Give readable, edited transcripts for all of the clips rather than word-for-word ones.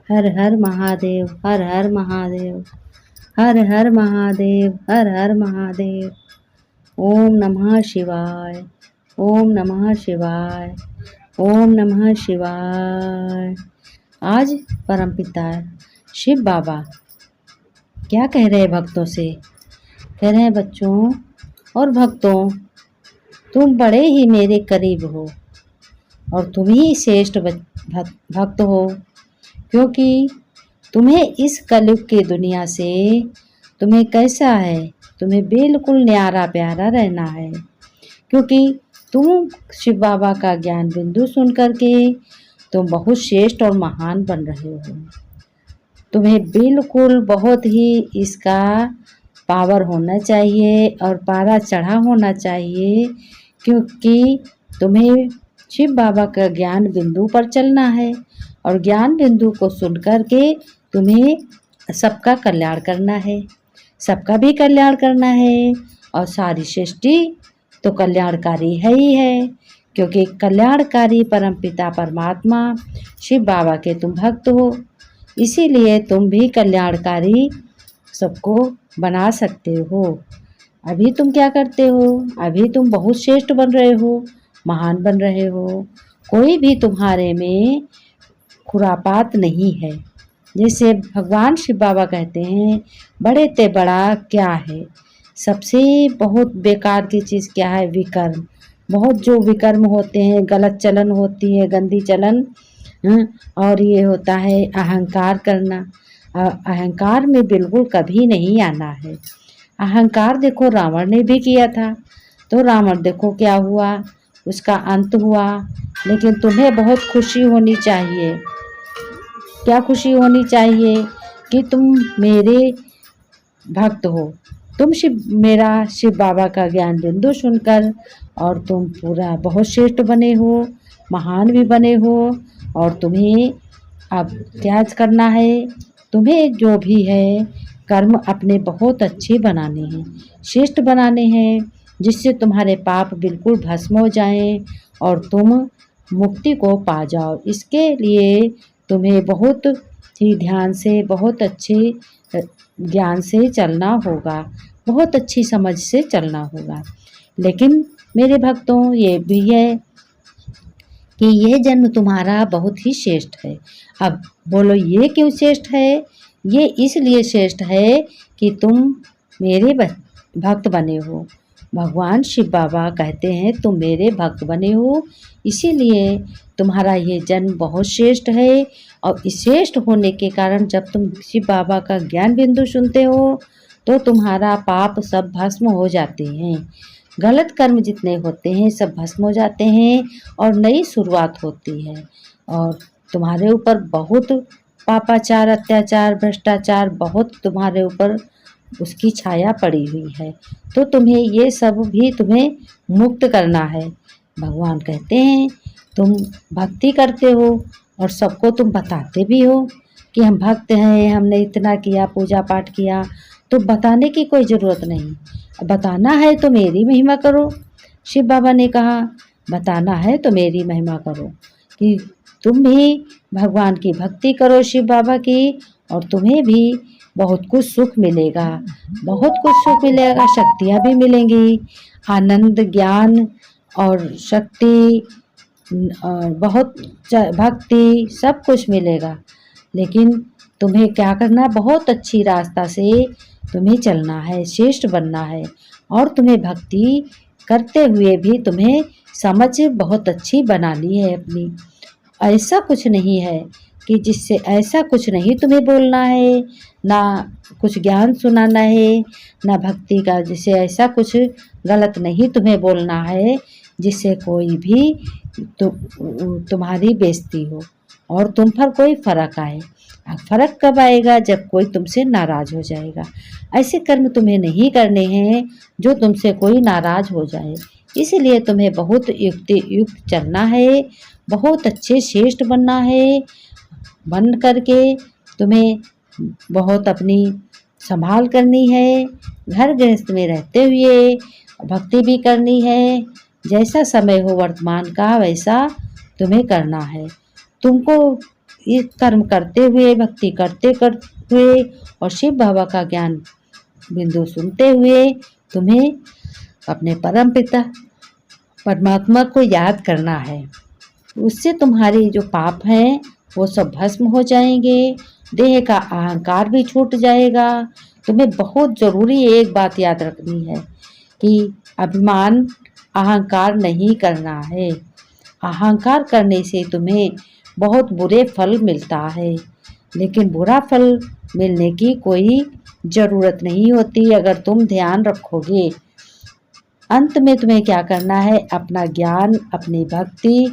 हर हर महादेव, हर हर महादेव, हर हर महादेव, हर हर महादेव। ओम नमः शिवाय, ओम नमः शिवाय, ओम नमः शिवाय। आज परमपिता शिव बाबा क्या कह रहे हैं भक्तों से? कह रहे हैं, बच्चों और भक्तों, तुम बड़े ही मेरे करीब हो और तुम ही श्रेष्ठ भक्त हो, क्योंकि तुम्हें इस कलयुग की दुनिया से तुम्हें कैसा है, तुम्हें बिल्कुल न्यारा प्यारा रहना है, क्योंकि तुम शिव बाबा का ज्ञान बिंदु सुन करके तुम बहुत श्रेष्ठ और महान बन रहे हो। तुम्हें बिल्कुल बहुत ही इसका पावर होना चाहिए और पारा चढ़ा होना चाहिए, क्योंकि तुम्हें शिव बाबा का ज्ञान बिंदु पर चलना है और ज्ञान बिंदु को सुन कर के तुम्हें सबका कल्याण करना है, सबका भी कल्याण करना है। और सारी सृष्टि तो कल्याणकारी है ही है, क्योंकि कल्याणकारी परमपिता परमात्मा शिव बाबा के तुम भक्त हो, इसीलिए तुम भी कल्याणकारी सबको बना सकते हो। अभी तुम क्या करते हो? अभी तुम बहुत श्रेष्ठ बन रहे हो, महान बन रहे हो। कोई भी तुम्हारे में खुरापात नहीं है। जैसे भगवान शिव बाबा कहते हैं, बड़े ते बड़ा क्या है, सबसे बहुत बेकार की चीज़ क्या है? विकर्म। बहुत जो विकर्म होते हैं, गलत चलन होती है, गंदी चलन, और ये होता है अहंकार करना। अहंकार में बिल्कुल कभी नहीं आना है। अहंकार देखो रावण ने भी किया था, तो रावण देखो क्या हुआ, उसका अंत हुआ। लेकिन तुम्हें बहुत खुशी होनी चाहिए। क्या खुशी होनी चाहिए? कि तुम मेरे भक्त हो, तुम मेरा शिव बाबा का ज्ञान बिंदु सुनकर और तुम पूरा बहुत श्रेष्ठ बने हो, महान भी बने हो। और तुम्हें अब क्या करना है? तुम्हें जो भी है कर्म अपने बहुत अच्छे बनाने हैं, श्रेष्ठ बनाने हैं, जिससे तुम्हारे पाप बिल्कुल भस्म हो जाएं और तुम मुक्ति को पा जाओ। इसके लिए तुम्हें बहुत ही ध्यान से, बहुत अच्छे ज्ञान से चलना होगा, बहुत अच्छी समझ से चलना होगा। लेकिन मेरे भक्तों, ये भी है कि ये जन्म तुम्हारा बहुत ही श्रेष्ठ है। अब बोलो, ये क्यों श्रेष्ठ है? ये इसलिए श्रेष्ठ है कि तुम मेरे भक्त बने हो। भगवान शिव बाबा कहते हैं तुम मेरे भक्त बने हो, इसीलिए तुम्हारा ये जन्म बहुत श्रेष्ठ है। और इस श्रेष्ठ होने के कारण जब तुम शिव बाबा का ज्ञान बिंदु सुनते हो तो तुम्हारा पाप सब भस्म हो जाते हैं, गलत कर्म जितने होते हैं सब भस्म हो जाते हैं और नई शुरुआत होती है। और तुम्हारे ऊपर बहुत पापाचार, अत्याचार, भ्रष्टाचार बहुत तुम्हारे ऊपर उसकी छाया पड़ी हुई है, तो तुम्हें ये सब भी तुम्हें मुक्त करना है। भगवान कहते हैं तुम भक्ति करते हो और सबको तुम बताते भी हो कि हम भक्त हैं, हमने इतना किया, पूजा पाठ किया। तो बताने की कोई ज़रूरत नहीं। बताना है तो मेरी महिमा करो। शिव बाबा ने कहा बताना है तो मेरी महिमा करो, कि तुम भी भगवान की भक्ति करो, शिव बाबा की, और तुम्हें भी बहुत कुछ सुख मिलेगा, बहुत कुछ सुख मिलेगा, शक्तियाँ भी मिलेंगी, आनंद, ज्ञान और शक्ति और बहुत भक्ति सब कुछ मिलेगा। लेकिन तुम्हें क्या करना? बहुत अच्छी रास्ता से तुम्हें चलना है, श्रेष्ठ बनना है। और तुम्हें भक्ति करते हुए भी तुम्हें समझ बहुत अच्छी बनानी है अपनी। ऐसा कुछ नहीं है कि जिससे ऐसा कुछ नहीं तुम्हें बोलना है, ना कुछ ज्ञान सुनाना है, ना भक्ति का जिसे ऐसा कुछ गलत नहीं तुम्हें बोलना है जिससे कोई भी तुम्हारी बेइज्जती हो और तुम पर कोई फ़र्क आए। फ़र्क कब आएगा? जब कोई तुमसे नाराज़ हो जाएगा। ऐसे कर्म तुम्हें नहीं करने हैं जो तुमसे कोई नाराज़ हो जाए। इसलिए तुम्हें बहुत युक्त चलना है, बहुत अच्छे श्रेष्ठ बनना है। बन करके तुम्हें बहुत अपनी संभाल करनी है, घर गृहस्थ में रहते हुए भक्ति भी करनी है। जैसा समय हो वर्तमान का वैसा तुम्हें करना है। तुमको ये कर्म करते हुए, भक्ति करते करते हुए और शिव बाबा का ज्ञान बिंदु सुनते हुए तुम्हें अपने परम पिता परमात्मा को याद करना है। उससे तुम्हारी जो पाप हैं वो सब भस्म हो जाएंगे, देह का अहंकार भी छूट जाएगा। तुम्हें बहुत ज़रूरी एक बात याद रखनी है कि अभिमान अहंकार नहीं करना है। अहंकार करने से तुम्हें बहुत बुरे फल मिलता है, लेकिन बुरा फल मिलने की कोई ज़रूरत नहीं होती अगर तुम ध्यान रखोगे। अंत में तुम्हें क्या करना है, अपना ज्ञान अपनी भक्ति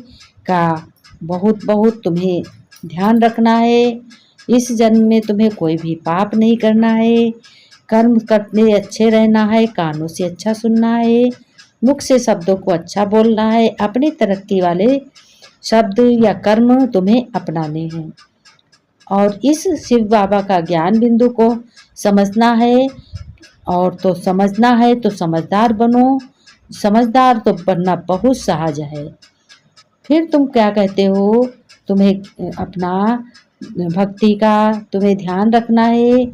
का बहुत बहुत तुम्हें ध्यान रखना है। इस जन्म में तुम्हें कोई भी पाप नहीं करना है, कर्म करने अच्छे रहना है, कानों से अच्छा सुनना है, मुख से शब्दों को अच्छा बोलना है, अपनी तरक्की वाले शब्द या कर्म तुम्हें अपनाने हैं और इस शिव बाबा का ज्ञान बिंदु को समझना है। और तो समझना है तो समझदार बनो, समझदार तो बनना बहुत सहज है। फिर तुम क्या कहते हो, तुम्हें अपना भक्ति का तुम्हें ध्यान रखना है।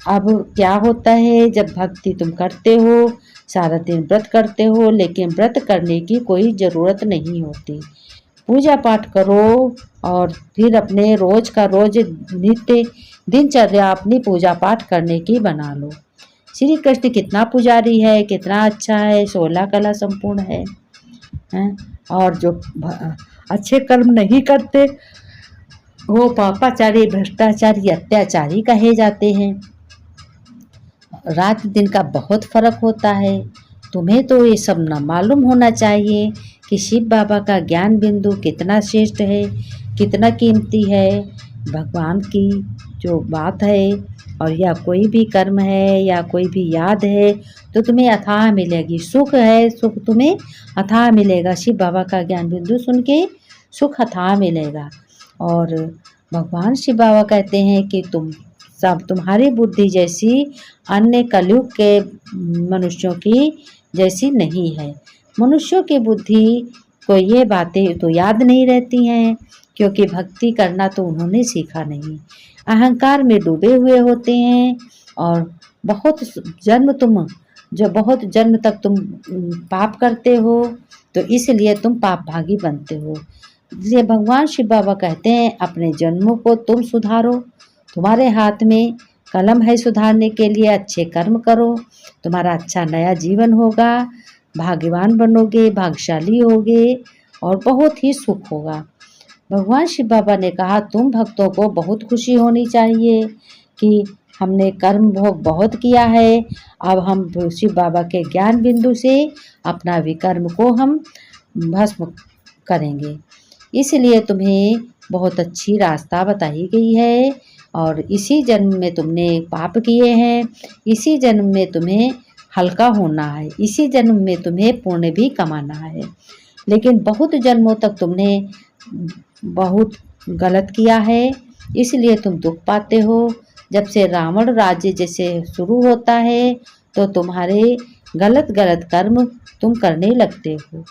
अब क्या होता है, जब भक्ति तुम करते हो, सारा दिन व्रत करते हो, लेकिन व्रत करने की कोई ज़रूरत नहीं होती। पूजा पाठ करो और फिर अपने रोज का रोज नित्य दिनचर्या अपनी पूजा पाठ करने की बना लो। श्री कृष्ण कितना पुजारी है, कितना अच्छा है, 16 कला संपूर्ण है। और जो अच्छे कर्म नहीं करते वो पापाचारी, भ्रष्टाचारी, अत्याचारी कहे जाते हैं। रात दिन का बहुत फर्क होता है। तुम्हें तो ये सब न मालूम होना चाहिए कि शिव बाबा का ज्ञान बिंदु कितना श्रेष्ठ है, कितना कीमती है। भगवान की जो बात है और या कोई भी कर्म है या कोई भी याद है तो तुम्हें अथाह मिलेगी। सुख है, सुख तुम्हें अथाह मिलेगा। शिव बाबा का ज्ञान बिंदु सुन के सुख अथाह मिलेगा। और भगवान शिव बाबा कहते हैं कि तुम्हारी बुद्धि जैसी अन्य कलयुग के मनुष्यों की जैसी नहीं है। मनुष्यों की बुद्धि को ये बातें तो याद नहीं रहती हैं, क्योंकि भक्ति करना तो उन्होंने सीखा नहीं। अहंकार में डूबे हुए होते हैं और बहुत जन्म तक तुम पाप करते हो, तो इसलिए तुम पाप भागी बनते हो। इसलिए भगवान शिव बाबा कहते हैं अपने जन्मों को तुम सुधारो। तुम्हारे हाथ में कलम है सुधारने के लिए। अच्छे कर्म करो, तुम्हारा अच्छा नया जीवन होगा, भाग्यवान बनोगे, भाग्यशाली होगे और बहुत ही सुख होगा। भगवान शिव बाबा ने कहा तुम भक्तों को बहुत खुशी होनी चाहिए कि हमने कर्म भोग बहुत किया है, अब हम शिव बाबा के ज्ञान बिंदु से अपना विकर्म को हम भस्म करेंगे। इसलिए तुम्हें बहुत अच्छी रास्ता बताई गई है और इसी जन्म में तुमने पाप किए हैं, इसी जन्म में तुम्हें हल्का होना है, इसी जन्म में तुम्हें पुण्य भी कमाना है। लेकिन बहुत जन्मों तक तुमने बहुत गलत किया है, इसलिए तुम दुख पाते हो। जब से रावण राज्य जैसे शुरू होता है तो तुम्हारे गलत गलत कर्म तुम करने लगते हो।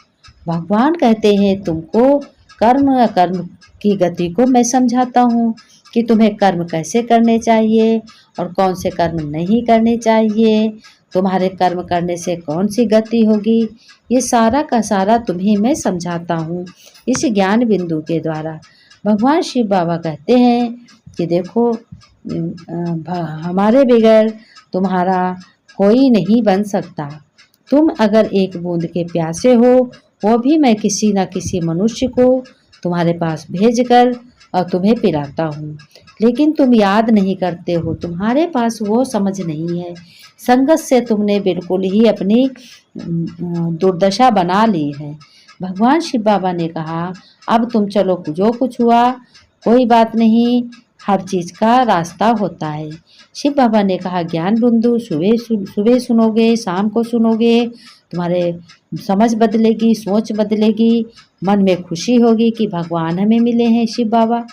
भगवान कहते हैं तुमको कर्म अकर्म की गति को मैं समझाता हूँ कि तुम्हें कर्म कैसे करने चाहिए और कौन से कर्म नहीं करने चाहिए, तुम्हारे कर्म करने से कौन सी गति होगी, ये सारा का सारा तुम्हें मैं समझाता हूँ इस ज्ञान बिंदु के द्वारा। भगवान शिव बाबा कहते हैं कि देखो हमारे बगैर तुम्हारा कोई नहीं बन सकता। तुम अगर एक बूंद के प्यासे हो, वो भी मैं किसी न किसी मनुष्य को तुम्हारे पास भेजकर और तुम्हें पिलाता हूँ, लेकिन तुम याद नहीं करते हो, तुम्हारे पास वो समझ नहीं है। संगत से तुमने बिल्कुल ही अपनी दुर्दशा बना ली है। भगवान शिव बाबा ने कहा अब तुम चलो, जो कुछ हुआ कोई बात नहीं, हर चीज़ का रास्ता होता है। शिव बाबा ने कहा ज्ञान बिंदु सुबह सुनोगे, शाम को सुनोगे, तुम्हारे समझ बदलेगी, सोच बदलेगी, मन में खुशी होगी कि भगवान हमें मिले हैं। शिव बाबा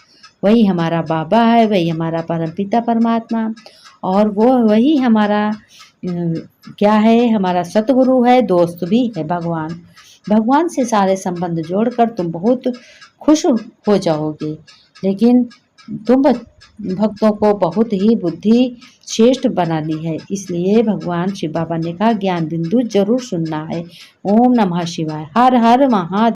वही हमारा बाबा है, वही हमारा परमपिता परमात्मा, और वो वही हमारा क्या है, हमारा सतगुरु है, दोस्त भी है। भगवान से सारे संबंध जोड़कर तुम बहुत खुश हो जाओगे। लेकिन तुम भक्तों को बहुत ही बुद्धि श्रेष्ठ बना ली है, इसलिए भगवान शिव बाबा ने कहा ज्ञान बिंदु जरूर सुनना है। ओम नमः शिवाय। हर हर महादेव।